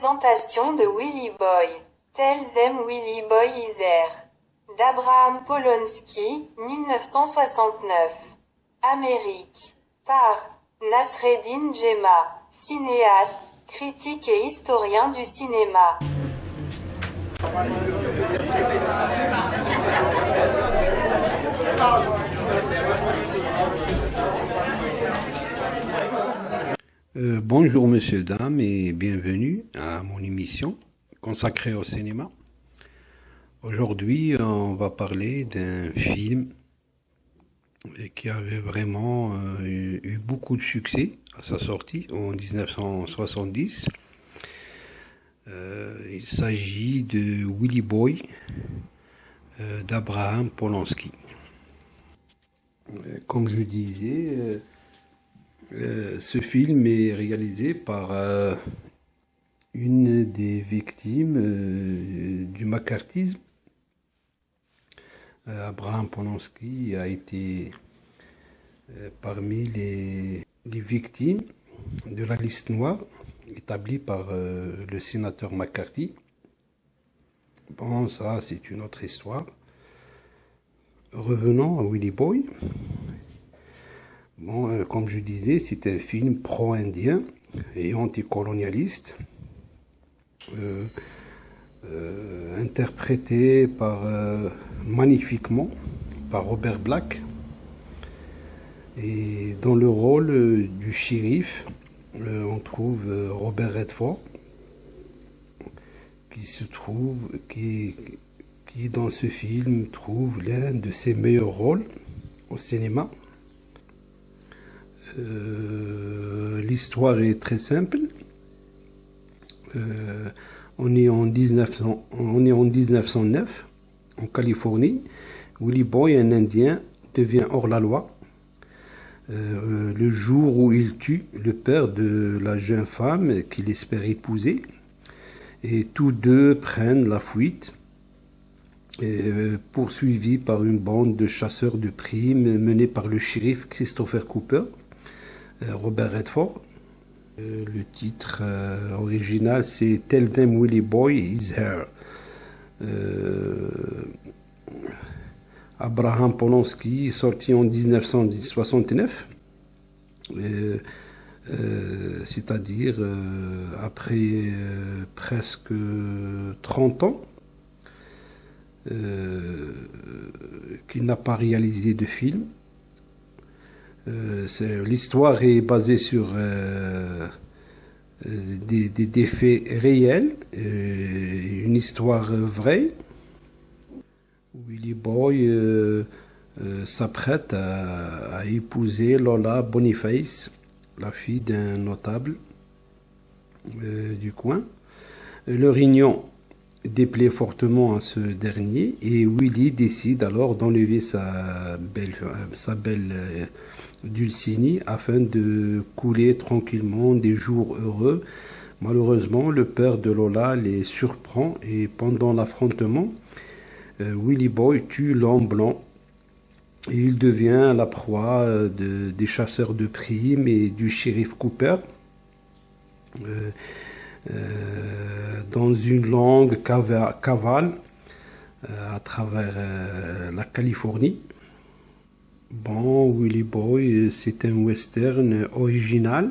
présentation de Willy Boy. Tell them Willy Boy is here. D'Abraham Polonsky, 1969. Amérique. Par Nasreddin Djema, cinéaste, critique et historien du cinéma. Bonjour messieurs, dames et bienvenue à mon émission consacrée au cinéma. Aujourd'hui, on va parler d'un film qui avait vraiment eu beaucoup de succès à sa sortie en 1970. Il s'agit de Willy Boy d'Abraham Polonsky. Comme je disais, ce film est réalisé par une des victimes du macartisme. Abraham Polonsky a été parmi les victimes de la liste noire établie par le sénateur McCarthy. Bon, ça c'est une autre histoire. Revenons à Willy Boy. Bon, comme je disais, c'est un film pro-indien et anticolonialiste, interprété magnifiquement par Robert Black. Et dans le rôle du shérif, on trouve Robert Redford, qui dans ce film trouve l'un de ses meilleurs rôles au cinéma. L'histoire est très simple. On est en 1909 en Californie. Willy Boy, un Indien, devient hors la loi le jour où il tue le père de la jeune femme qu'il espère épouser, et tous deux prennent la fuite, poursuivis par une bande de chasseurs de primes menée par le shérif Christopher Cooper. Robert Redford. Le titre original, c'est Tell them Willy Boy is here. Abraham Polonsky, sorti en 1969, c'est-à-dire après presque 30 ans qu'il n'a pas réalisé de film. L'histoire est basée sur des faits réels, une histoire vraie. Willy Boy s'apprête à épouser Lola Boniface, la fille d'un notable du coin. Leur union déplaît fortement à ce dernier et Willy décide alors d'enlever sa belle Dulcinea afin de couler tranquillement des jours heureux. Malheureusement, le père de Lola les surprend et pendant l'affrontement, Willy Boy tue l'homme blanc et il devient la proie des chasseurs de primes et du shérif Cooper. Dans une longue cavale à travers la Californie. Bon, Willy Boy, c'est un western original,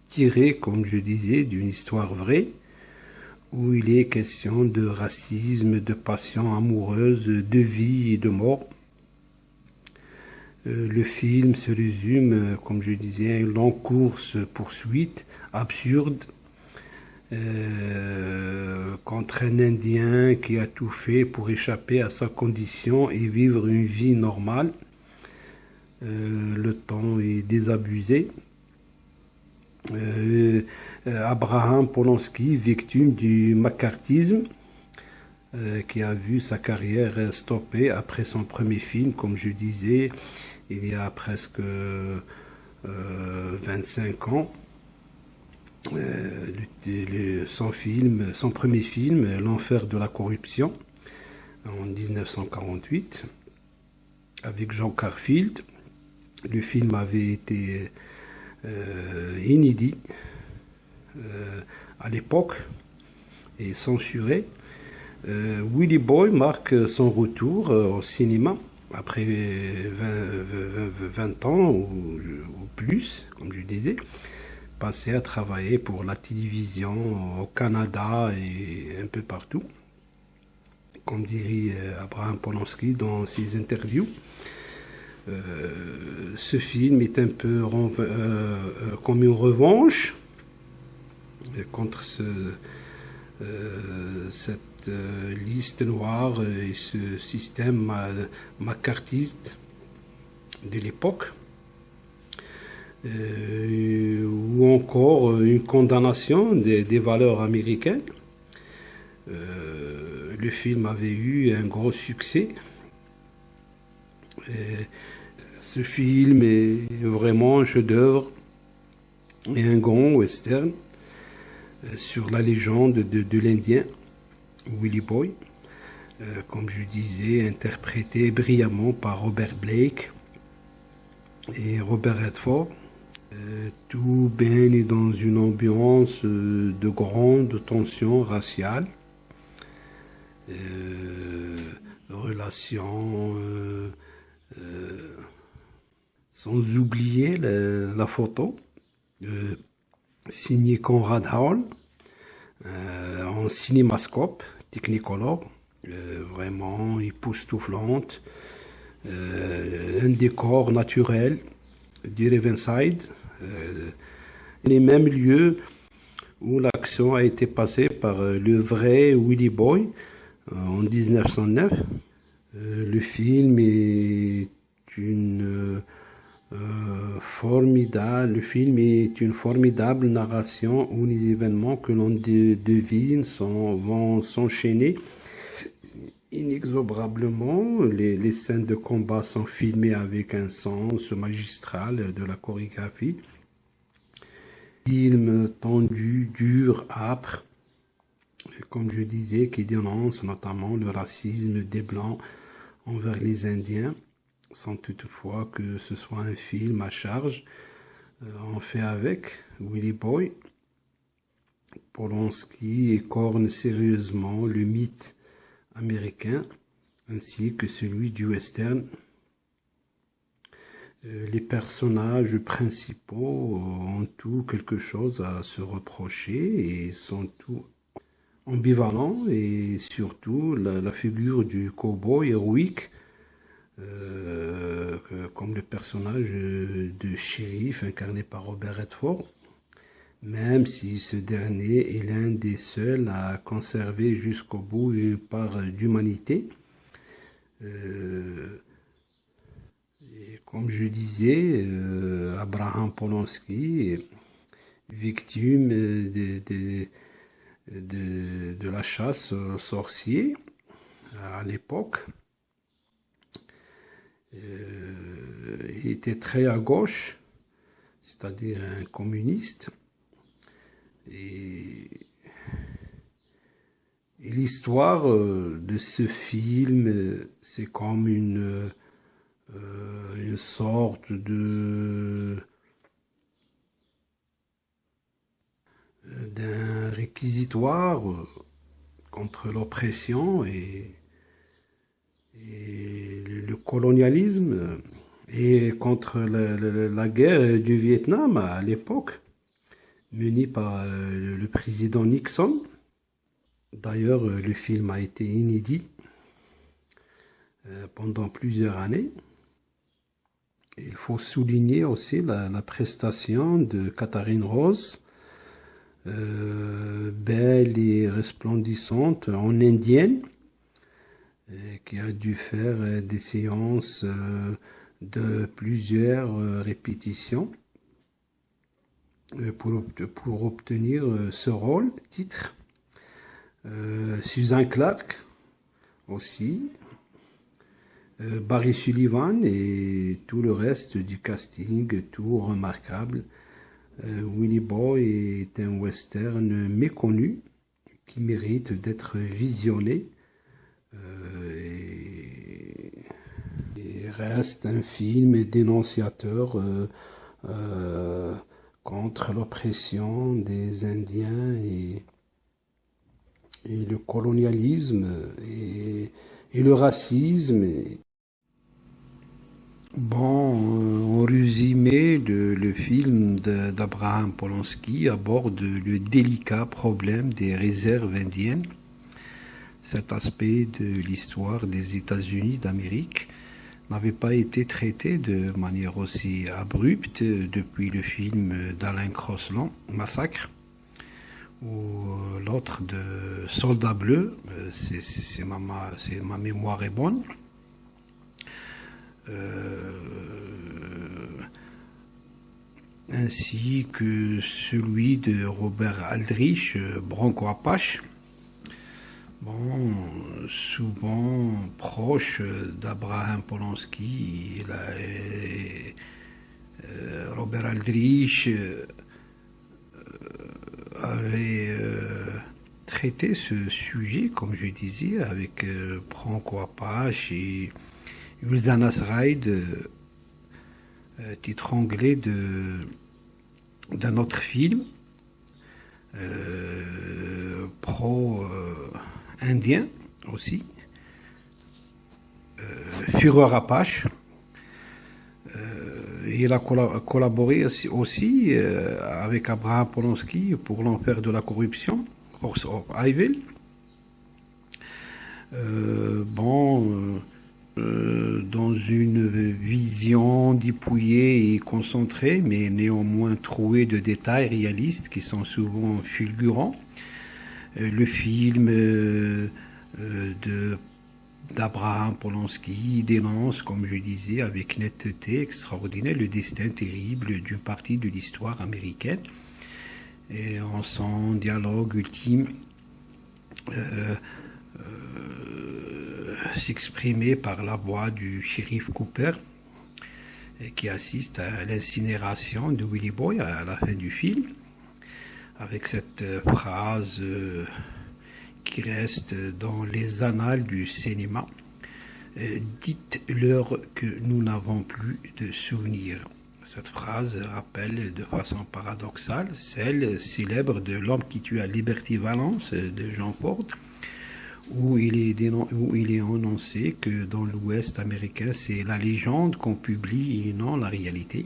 tiré, comme je disais, d'une histoire vraie, où il est question de racisme, de passion amoureuse, de vie et de mort. Le film se résume, comme je disais, à une longue course-poursuite absurde contre un Indien qui a tout fait pour échapper à sa condition et vivre une vie normale. Le temps est désabusé. Abraham Polonsky, victime du macartisme, qui a vu sa carrière stoppée après son premier film, comme je disais, il y a presque 25 ans. Son premier film, L'enfer de la corruption, en 1948, avec Jean Garfield. Le film avait été inédit à l'époque et censuré. Willy Boy marque son retour au cinéma après 20 ans ou plus, comme je disais, passé à travailler pour la télévision au Canada et un peu partout, comme dirait Abraham Polonsky dans ses interviews. Ce film est un peu comme une revanche contre cette liste noire et ce système macartiste de l'époque, ou encore une condamnation des valeurs américaines. Le film avait eu un gros succès. Ce film est vraiment un chef-d'œuvre et un grand western sur la légende de l'Indien Willy Boy, comme je disais, interprété brillamment par Robert Blake et Robert Redford. Tout baigne dans une ambiance de grande tension raciale, relations, sans oublier la photo signée Conrad Hall en cinémascope Technicolor, vraiment époustouflante, un décor naturel du Riverside, les mêmes lieux où l'action a été passée par le vrai Willy Boy en 1909. Le film est une le film est une formidable narration où les événements que l'on devine vont s'enchaîner inexorablement. Les scènes de combat sont filmées avec un sens magistral de la chorégraphie. Film tendu, dur, âpre, comme je disais, qui dénonce notamment le racisme des Blancs envers les Indiens, sans toutefois que ce soit un film à charge. On fait avec Willy Boy. Polonsky écorne sérieusement le mythe américain ainsi que celui du western. Les personnages principaux ont tout quelque chose à se reprocher et sont tout ambivalents, et surtout la figure du cow-boy héroïque, comme le personnage de shérif incarné par Robert Redford, même si ce dernier est l'un des seuls à conserver jusqu'au bout une part d'humanité. Et comme je disais, Abraham Polonsky, victime de la chasse aux sorciers à l'époque, il était très à gauche, c'est-à-dire un communiste. Et l'histoire de ce film, c'est comme une sorte d'un réquisitoire contre l'oppression et le colonialisme, et contre la guerre du Vietnam à l'époque, menée par le président Nixon. D'ailleurs, le film a été inédit pendant plusieurs années. Il faut souligner aussi la prestation de Katharine Ross, belle et resplendissante en indienne, qui a dû faire des séances de plusieurs répétitions pour obtenir ce rôle, titre. Susan Clark aussi, Barry Sullivan et tout le reste du casting, tout remarquable. Willy Boy est un western méconnu qui mérite d'être visionné. Et reste un film dénonciateur contre l'oppression des Indiens et le colonialisme et le racisme. Bon, en résumé, le film d'Abraham Polonsky aborde le délicat problème des réserves indiennes. Cet aspect de l'histoire des États-Unis d'Amérique n'avait pas été traité de manière aussi abrupte depuis le film d'Alain Crosland, Massacre, ou l'autre de Soldat Bleu, ma mémoire est bonne. Ainsi que celui de Robert Aldrich, Bronco Apache, bon, souvent proche d'Abraham Polonsky. Robert Aldrich avait traité ce sujet, comme je disais, avec Bronco Apache et Ulzanas Ride, titre anglais d'un autre film pro-indien aussi, Führer Apache. Il a collaboré aussi avec Abraham Polonsky pour l'enfer de la corruption, Force of Evil. Dans une vision dépouillée et concentrée, mais néanmoins trouée de détails réalistes qui sont souvent fulgurants. Le film d'Abraham Polonsky dénonce, comme je disais, avec netteté extraordinaire, le destin terrible d'une partie de l'histoire américaine. Et en son dialogue ultime, s'exprimer par la voix du shérif Cooper qui assiste à l'incinération de Willie Boy à la fin du film, avec cette phrase qui reste dans les annales du cinéma: dites-leur que nous n'avons plus de souvenirs. Cette phrase rappelle de façon paradoxale celle célèbre de L'homme qui tua Liberty Valance de Jean Ford, où il est annoncé que dans l'Ouest américain, c'est la légende qu'on publie et non la réalité.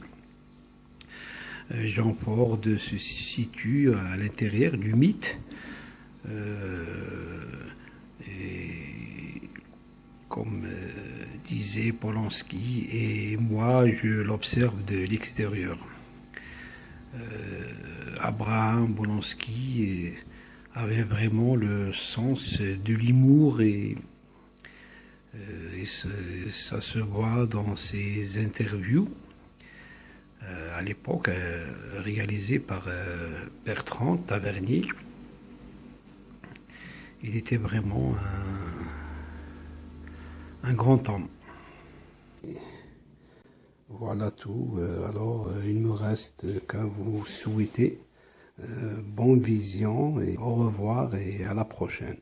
Jean Ford se situe à l'intérieur du mythe, et comme disait Polonsky, et moi je l'observe de l'extérieur. Abraham Polonsky avait vraiment le sens de l'humour et ça se voit dans ses interviews à l'époque réalisées par Bertrand Tavernier. Il était vraiment un grand homme. Voilà tout. Alors, il ne me reste qu'à vous souhaiter bonne vision et au revoir et à la prochaine.